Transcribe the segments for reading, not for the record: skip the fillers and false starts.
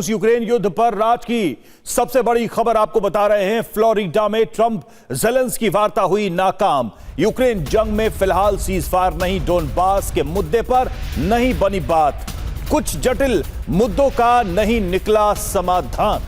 रूस यूक्रेन युद्ध पर राज की सबसे बड़ी खबर आपको बता रहे हैं। फ्लोरिडा में ट्रंप जेलेंस्की वार्ता हुई नाकाम। यूक्रेन जंग में फिलहाल सीजफायर नहीं, डोनबास के मुद्दे पर नहीं बनी बात, कुछ जटिल मुद्दों का नहीं निकला समाधान।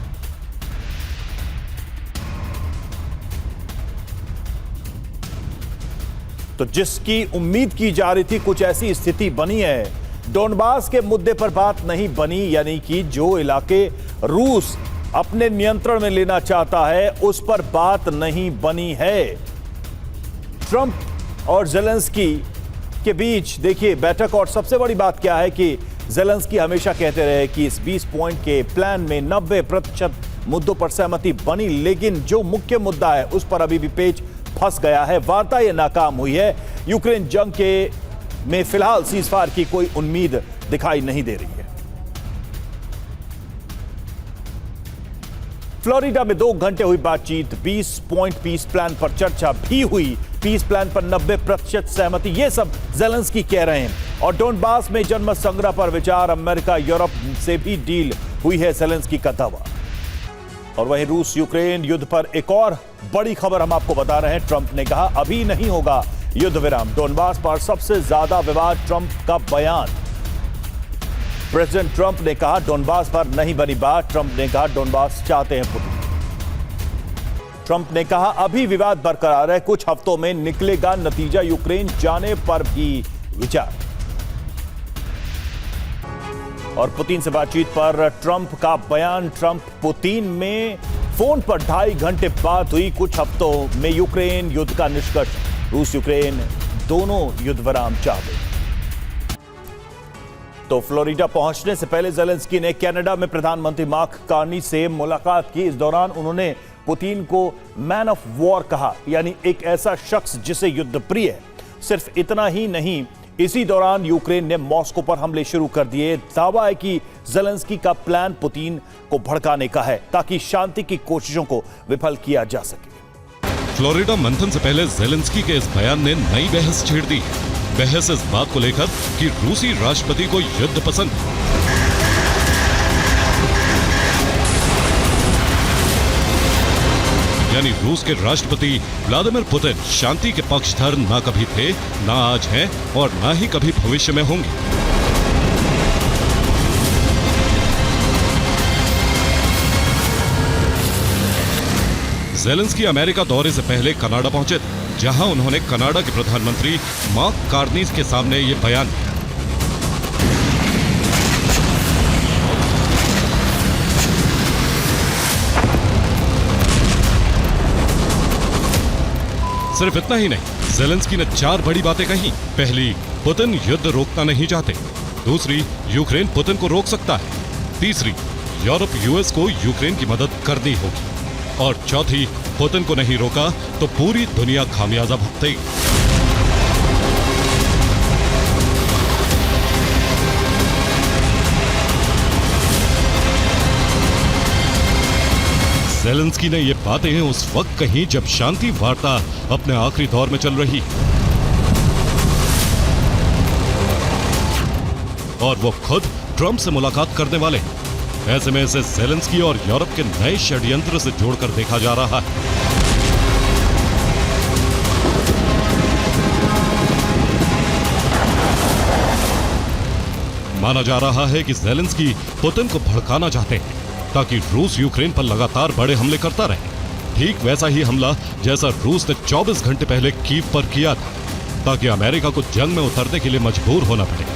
तो जिसकी उम्मीद की जा रही थी कुछ ऐसी स्थिति बनी है। डोनबास के मुद्दे पर बात नहीं बनी, यानी कि जो इलाके रूस अपने नियंत्रण में लेना चाहता है उस पर बात नहीं बनी है। ट्रंप और जेलेंस्की के बीच देखिए बैठक, और सबसे बड़ी बात क्या है कि जेलेंस्की हमेशा कहते रहे कि इस 20 पॉइंट के प्लान में 90% मुद्दों पर सहमति बनी, लेकिन जो मुख्य मुद्दा है उस पर अभी भी पेच फंस गया है। वार्ता यह नाकाम हुई है। यूक्रेन जंग के में फिलहाल सीजफायर की कोई उम्मीद दिखाई नहीं दे रही है। फ्लोरिडा में 2 घंटे हुई बातचीत, 20 पॉइंट पीस प्लान पर चर्चा भी हुई। पीस प्लान पर 90% सहमति, यह सब जेलेंस्की कह रहे हैं। और डोनबास में जनमत संग्रह पर विचार, अमेरिका यूरोप से भी डील हुई है, जेलेंस्की का दावा। और वहीं रूस यूक्रेन युद्ध पर एक और बड़ी खबर हम आपको बता रहे हैं। ट्रंप ने कहा अभी नहीं होगा युद्ध विराम। डोनबास पर सबसे ज्यादा विवाद, ट्रंप का बयान। प्रेसिडेंट ट्रंप ने कहा डोनबास पर नहीं बनी बात। ट्रंप ने कहा डोनबास चाहते हैं पुतिन। ट्रंप ने कहा अभी विवाद बरकरार है, कुछ हफ्तों में निकलेगा नतीजा, यूक्रेन जाने पर भी विचार। और पुतिन से बातचीत पर ट्रंप का बयान। ट्रंप पुतिन में फोन पर 2.5 घंटे बात हुई। कुछ हफ्तों में यूक्रेन युद्ध का निष्कर्ष, रूस यूक्रेन दोनों युद्ध विराम चाहते। तो फ्लोरिडा पहुंचने से पहले जेलेंस्की ने कनाडा में प्रधानमंत्री मार्क कार्नी से मुलाकात की। इस दौरान उन्होंने पुतिन को मैन ऑफ वॉर कहा, यानी एक ऐसा शख्स जिसे युद्ध प्रिय है। सिर्फ इतना ही नहीं, इसी दौरान यूक्रेन ने मॉस्को पर हमले शुरू कर दिए। दावा है कि जेलेंस्की का प्लान पुतिन को भड़काने का है ताकि शांति की कोशिशों को विफल किया जा सके। फ्लोरिडा मंथन से पहले जेलेंस्की के इस बयान ने नई बहस छेड़ दी। बहस इस बात को लेकर कि रूसी राष्ट्रपति को युद्ध पसंद, यानी रूस के राष्ट्रपति व्लादिमीर पुतिन शांति के पक्षधर ना कभी थे, ना आज हैं और ना ही कभी भविष्य में होंगे। जेलेंस्की अमेरिका दौरे से पहले कनाडा पहुंचे थे, जहां उन्होंने कनाडा के प्रधानमंत्री मार्क कार्नी के सामने ये बयान दिया। सिर्फ इतना ही नहीं, जेलेंस्की ने 4 बड़ी बातें कही। पहली, पुतिन युद्ध रोकना नहीं चाहते। दूसरी, यूक्रेन पुतिन को रोक सकता है। तीसरी, यूरोप यूएस को यूक्रेन की मदद करनी होगी। और चौथी, पुतिन को नहीं रोका तो पूरी दुनिया खामियाजा भुगतेगी। जेलेंस्की ने ये बातें उस वक्त कही जब शांति वार्ता अपने आखिरी दौर में चल रही, और वो खुद ट्रंप से मुलाकात करने वाले। ऐसे में इसे जेलेंस्की और यूरोप के नए षड्यंत्र से जोड़कर देखा जा रहा है। माना जा रहा है कि जेलेंस्की पुतिन को भड़काना चाहते हैं ताकि रूस यूक्रेन पर लगातार बड़े हमले करता रहे। ठीक वैसा ही हमला जैसा रूस ने 24 घंटे पहले कीव पर किया था, ताकि अमेरिका को जंग में उतरने के लिए मजबूर होना पड़े।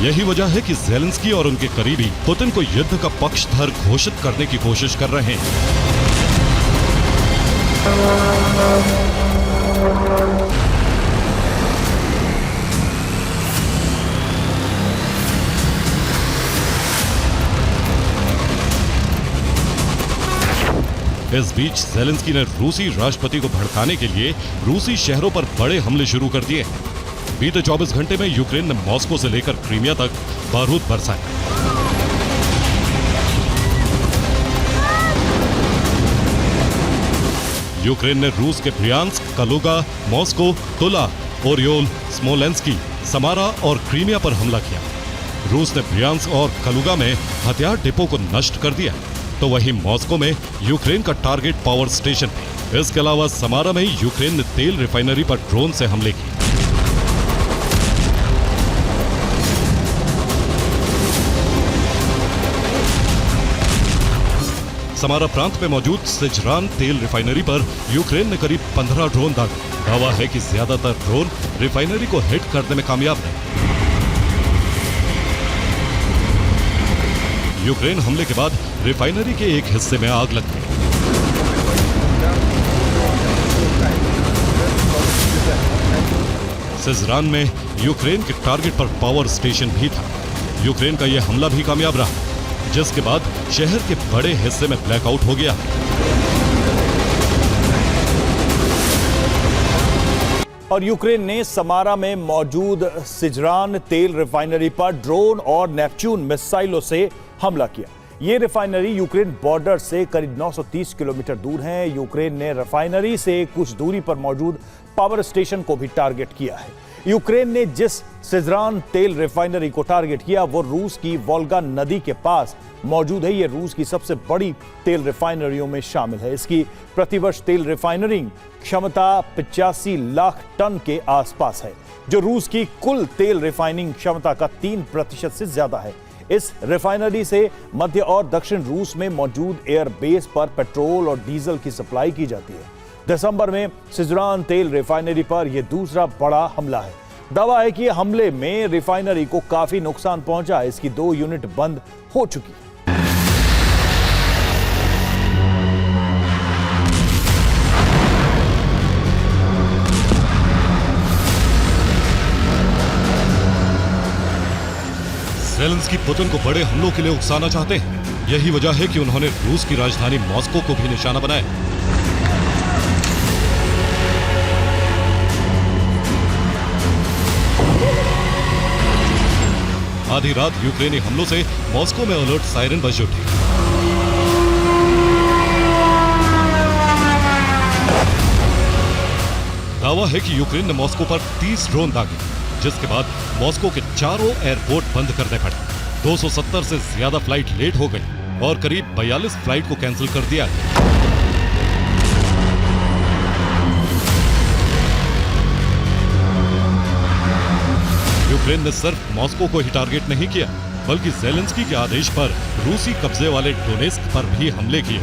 यही वजह है कि जेलेंस्की और उनके करीबी पुतिन को युद्ध का पक्षधर घोषित करने की कोशिश कर रहे हैं। इस बीच जेलेंस्की ने रूसी राष्ट्रपति को भड़काने के लिए रूसी शहरों पर बड़े हमले शुरू कर दिए। बीते 24 घंटे में यूक्रेन ने मॉस्को से लेकर क्रीमिया तक बारूद बरसाए। यूक्रेन ने रूस के ब्रियांस्क, कलुगा, मॉस्को, तुला ओरियोल, स्मोलेंस्की, समारा और क्रीमिया पर हमला किया। रूस ने ब्रियांस्क और कलुगा में हथियार डिपो को नष्ट कर दिया, तो वहीं मॉस्को में यूक्रेन का टारगेट पावर स्टेशन थे। इसके अलावा समारा में यूक्रेन ने तेल रिफाइनरी पर ड्रोन से हमले किए। समारा प्रांत में मौजूद सिजरान तेल रिफाइनरी पर यूक्रेन ने करीब 15 ड्रोन दागे। दावा है कि ज्यादातर ड्रोन रिफाइनरी को हिट करने में कामयाब रहे। यूक्रेन हमले के बाद रिफाइनरी के एक हिस्से में आग लग गई। सिजरान में यूक्रेन के टारगेट पर पावर स्टेशन भी था। यूक्रेन का यह हमला भी कामयाब रहा, जिसके बाद शहर के बड़े हिस्से में ब्लैकआउट हो गया। और यूक्रेन ने समारा में मौजूद सिजरान तेल रिफाइनरी पर ड्रोन और नेपच्यून मिसाइलों से हमला किया। ये रिफाइनरी यूक्रेन बॉर्डर से करीब 930 किलोमीटर दूर है। यूक्रेन ने रिफाइनरी से कुछ दूरी पर मौजूद पावर स्टेशन को भी टारगेट किया है। यूक्रेन ने जिस सिजरान तेल रिफाइनरी को टारगेट किया वो रूस की वोल्गा नदी के पास मौजूद है। ये रूस की सबसे बड़ी तेल रिफाइनरियों में शामिल है। इसकी प्रतिवर्ष तेल रिफाइनरिंग क्षमता 85 लाख टन के आसपास है, जो रूस की कुल तेल रिफाइनिंग क्षमता का 3% से ज्यादा है। इस रिफाइनरी से मध्य और दक्षिण रूस में मौजूद एयरबेस पर पेट्रोल और डीजल की सप्लाई की जाती है। दिसंबर में सिजरान तेल रिफाइनरी पर यह दूसरा बड़ा हमला है। दावा है कि हमले में रिफाइनरी को काफी नुकसान पहुंचा है। इसकी 2 यूनिट बंद हो चुकी है। ज़ेलेंस्की पुतिन को बड़े हमलों के लिए उकसाना चाहते हैं। यही वजह है कि उन्होंने रूस की राजधानी मॉस्को को भी निशाना बनाया। आधी रात यूक्रेनी हमलों से मॉस्को में अलर्ट सायरन बज उठी। दावा है कि यूक्रेन ने मॉस्को पर 30 ड्रोन दागे, जिसके बाद मॉस्को के चारों एयरपोर्ट बंद करने पड़े। 270 से ज्यादा फ्लाइट लेट हो गई और करीब 42 फ्लाइट को कैंसिल कर दिया गया। यूक्रेन ने सिर्फ मॉस्को को ही टारगेट नहीं किया, बल्कि ज़ेलेंस्की के आदेश पर रूसी कब्जे वाले डोनेस्क पर भी हमले किए।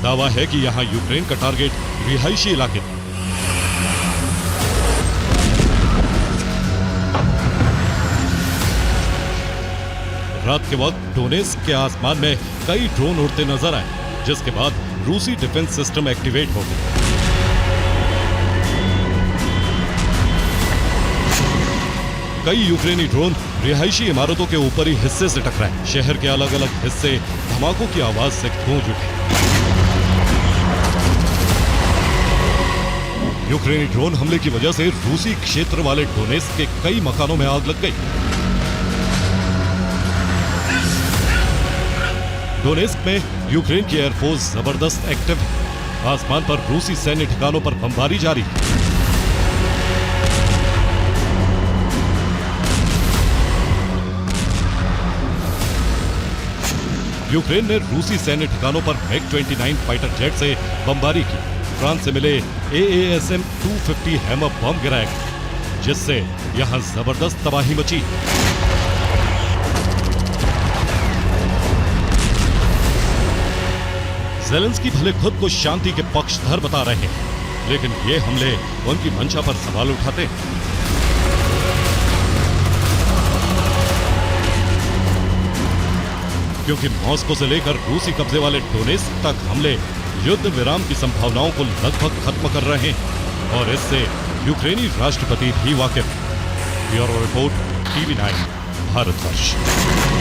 दावा है कि यहां यूक्रेन का टारगेट रिहायशी इलाके थे। रात के वक्त डोनेस्क के आसमान में कई ड्रोन उड़ते नजर आए, जिसके बाद रूसी डिफेंस सिस्टम एक्टिवेट हो गए। कई यूक्रेनी ड्रोन रिहायशी इमारतों के ऊपरी हिस्से से टकराए। शहर के अलग अलग हिस्से धमाकों की आवाज से गूंज उठे। यूक्रेनी ड्रोन हमले की वजह से रूसी क्षेत्र वाले डोनेस्क के कई मकानों में आग लग गई। डोनेस्क में यूक्रेन की एयरफोर्स जबरदस्त एक्टिव है। आसमान पर रूसी सैन्य ठिकानों पर बमबारी जारी है। यूक्रेन ने रूसी सैन्य ठिकानों पर MiG-29 फाइटर जेट से बमबारी की। फ्रांस से मिले AASM 250 हैमर बम गिराया गया, जिससे यहां जबरदस्त तबाही मची। ज़ेलेंस्की भले खुद को शांति के पक्षधर बता रहे हैं, लेकिन ये हमले उनकी मंशा पर सवाल उठाते हैं। क्योंकि मॉस्को से लेकर रूसी कब्जे वाले डोनेस्क तक हमले युद्ध विराम की संभावनाओं को लगभग खत्म कर रहे हैं, और इससे यूक्रेनी राष्ट्रपति भी वाकिफ। Bureau report, TV9, Bharatvarsh.